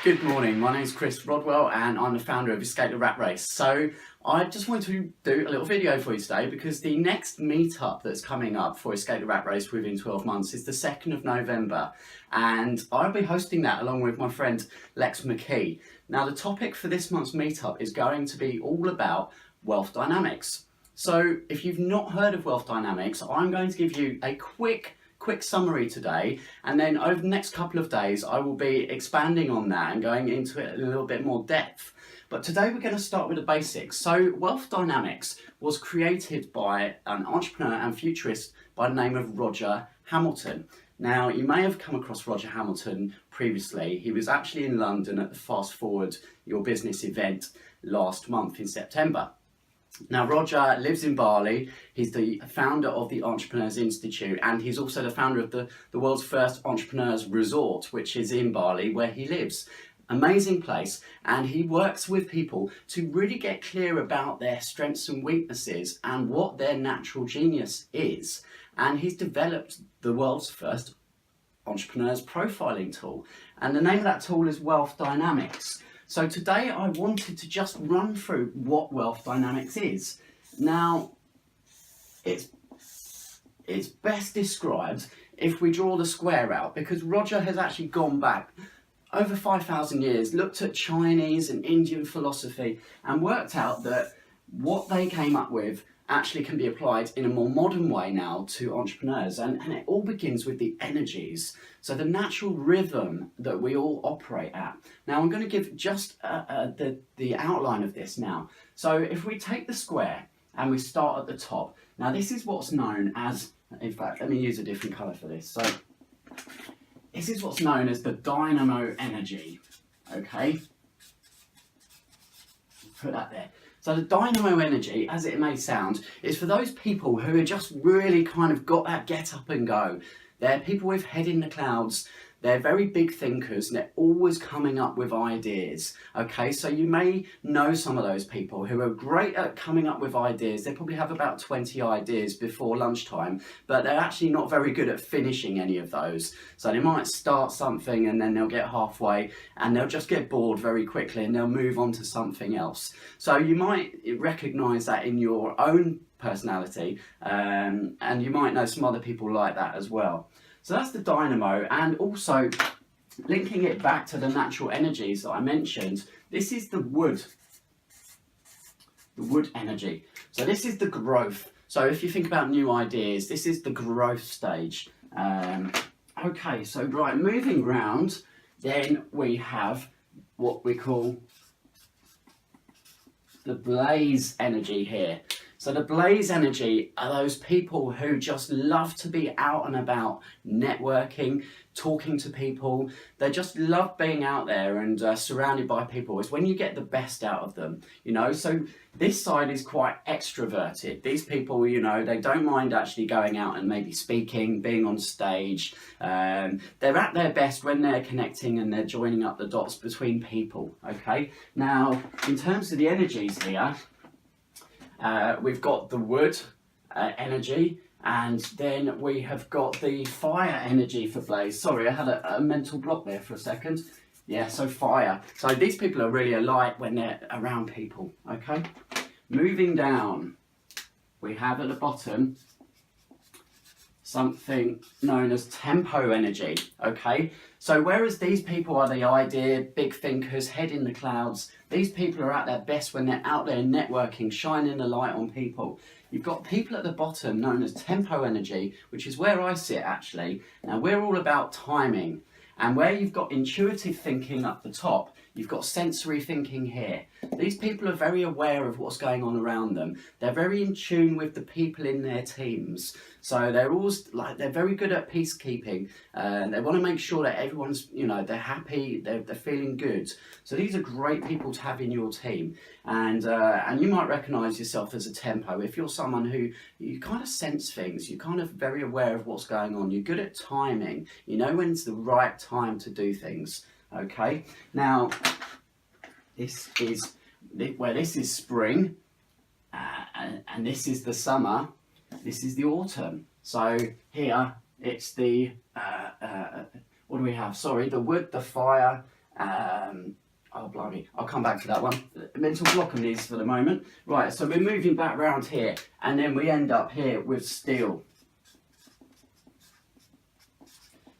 Good morning, my name is Chris Rodwell and I'm the founder of Escape the Rat Race. So I just wanted to do a little video for you today because the next meetup that's coming up for Escape the Rat Race within 12 months is the 2nd of November, and I'll be hosting that along with my friend Lex McKee. Now the topic for this month's meetup is going to be all about wealth dynamics. So if you've not heard of wealth dynamics, I'm going to give you a quick summary today, and then over the next couple of days I will be expanding on that and going into it in a little bit more depth. But today we're going to start with the basics. So wealth dynamics was created by an entrepreneur and futurist by the name of Roger Hamilton. Now you may have come across Roger Hamilton previously. He was actually in London at the Fast Forward Your Business event last month in September. Now Roger lives in Bali, he's the founder of the Entrepreneurs Institute, and he's also the founder of the world's first entrepreneurs resort, which is in Bali where he lives. Amazing place, and he works with people to really get clear about their strengths and weaknesses and what their natural genius is. And he's developed the world's first entrepreneurs profiling tool, and the name of that tool is Wealth Dynamics. So today I wanted to just run through what wealth dynamics is. Now, it's best described if we draw the square out, because Roger has actually gone back over 5,000 years, looked at Chinese and Indian philosophy and worked out that what they came up with actually can be applied in a more modern way now to entrepreneurs, and it all begins with the energies, so the natural rhythm that we all operate at. Now I'm going to give just the outline of this now. So if we take the square and we start at the top, now this is what's known as, in fact let me use a different colour for this, so this is what's known as the dynamo energy. Okay, put that there. So the dynamo energy, as it may sound, is for those people who are just really kind of got that get up and go. They're people with head in the clouds. They're very big thinkers and they're always coming up with ideas. Okay, so you may know some of those people who are great at coming up with ideas. They probably have about 20 ideas before lunchtime, but they're actually not very good at finishing any of those. So they might start something and then they'll get halfway and they'll just get bored very quickly and they'll move on to something else. So you might recognize that in your own personality, and you might know some other people like that as well. So that's the dynamo, and also linking it back to the natural energies that I mentioned, this is the wood energy. So this is the growth. So if you think about new ideas, this is the growth stage. Okay, so right, moving round, then we have what we call the blaze energy here. So the blaze energy are those people who just love to be out and about, networking, talking to people. They just love being out there and surrounded by people. It's when you get the best out of them, you know. So this side is quite extroverted. These people, you know, they don't mind actually going out and maybe speaking, being on stage. They're at their best when they're connecting and they're joining up the dots between people, okay? Now, in terms of the energies here, we've got the wood energy, and then we have got the fire energy for blaze. Sorry, I had a mental block there for a second. Yeah, so fire. So these people are really alight when they're around people, okay? Moving down, we have at the bottom something known as tempo energy, okay? So whereas these people are the idea, big thinkers, head in the clouds, these people are at their best when they're out there networking, shining the light on people. You've got people at the bottom known as tempo energy, which is where I sit actually. Now we're all about timing, and where you've got intuitive thinking up the top, you've got sensory thinking here. These people are very aware of what's going on around them. They're very in tune with the people in their teams. So they're always like, they're very good at peacekeeping. They want to make sure that everyone's, you know, they're happy, they're feeling good. So these are great people to have in your team. And you might recognize yourself as a tempo. If you're someone who, you kind of sense things, you're kind of very aware of what's going on. You're good at timing. You know when's the right time to do things. Okay, now this is where this is spring, and this is the summer, this is the autumn. So here it's the what do we have? Sorry, the wood, the fire, Oh blimey, I'll come back to that one. Mental block on these for the moment. Right, so we're moving back round here, and then we end up here with steel.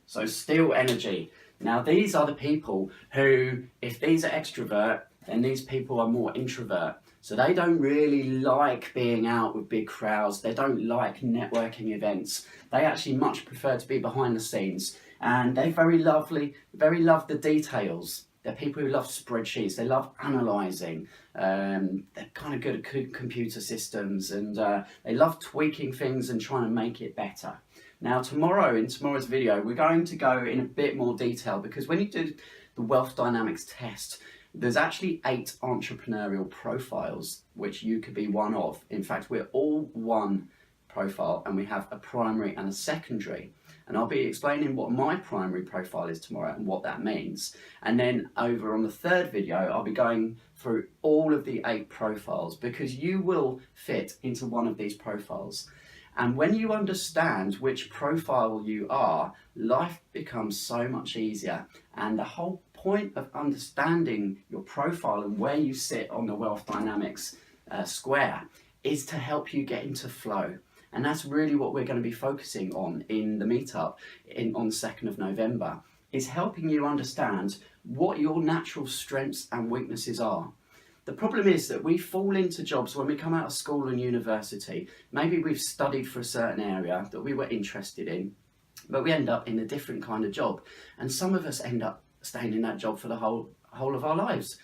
So steel energy. Now these are the people who, if these are extrovert, then these people are more introvert. So they don't really like being out with big crowds. They don't like networking events. They actually much prefer to be behind the scenes. And they very love the details. They're people who love spreadsheets. They love analysing. They're kind of good at computer systems, and they love tweaking things and trying to make it better. Now in tomorrow's video, we're going to go in a bit more detail, because when you do the wealth dynamics test, there's actually 8 entrepreneurial profiles, which you could be one of. In fact, we're all one profile, and we have a primary and a secondary. And I'll be explaining what my primary profile is tomorrow and what that means. And then over on the third video, I'll be going through all of the 8 profiles, because you will fit into one of these profiles. And when you understand which profile you are, life becomes so much easier. And the whole point of understanding your profile and where you sit on the wealth dynamics square is to help you get into flow. And that's really what we're going to be focusing on in the meetup on the 2nd of November, is helping you understand what your natural strengths and weaknesses are. The problem is that we fall into jobs when we come out of school and university. Maybe we've studied for a certain area that we were interested in, but we end up in a different kind of job. And some of us end up staying in that job for the whole of our lives.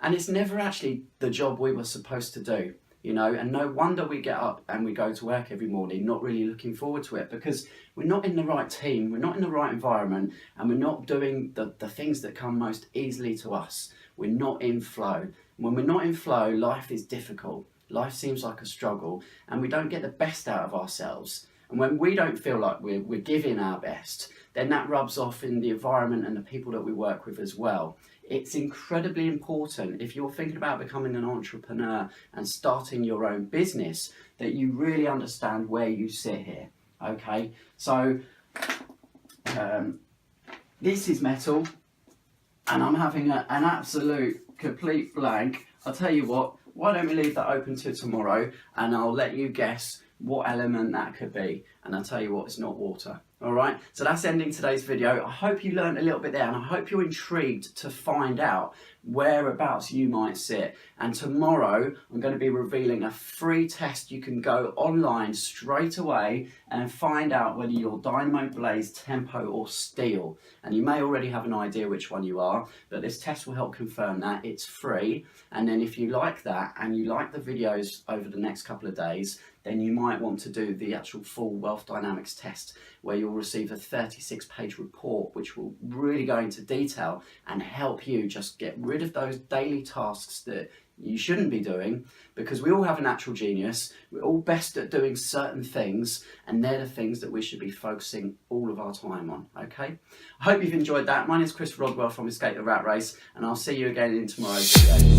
And it's never actually the job we were supposed to do. You know, and no wonder we get up and we go to work every morning not really looking forward to it, because we're not in the right team, we're not in the right environment, and we're not doing the things that come most easily to us. We're not in flow. When we're not in flow, life is difficult. Life seems like a struggle, and we don't get the best out of ourselves. And when we don't feel like we're giving our best, then that rubs off in the environment and the people that we work with as well. It's incredibly important, if you're thinking about becoming an entrepreneur and starting your own business, that you really understand where you sit here. Okay, so this is metal, and I'm having an absolute complete blank. I'll tell you what, why don't we leave that open till tomorrow, and I'll let you guess what element that could be, and I'll tell you what, it's not water. Alright, so that's ending today's video. I hope you learned a little bit there, and I hope you're intrigued to find out whereabouts you might sit. And tomorrow I'm going to be revealing a free test you can go online straight away and find out whether you're dynamo, blaze, tempo or steel. And you may already have an idea which one you are, but this test will help confirm that. It's free, and then if you like that and you like the videos over the next couple of days, then you might want to do the actual full wealth dynamics test, where you'll receive a 36-page report which will really go into detail and help you just get rid of those daily tasks that you shouldn't be doing, because we all have a natural genius. We're all best at doing certain things, and they're the things that we should be focusing all of our time on. Okay, I hope you've enjoyed that. My name is Christian Rodwell from Escape the Rat Race, and I'll see you again in tomorrow's video.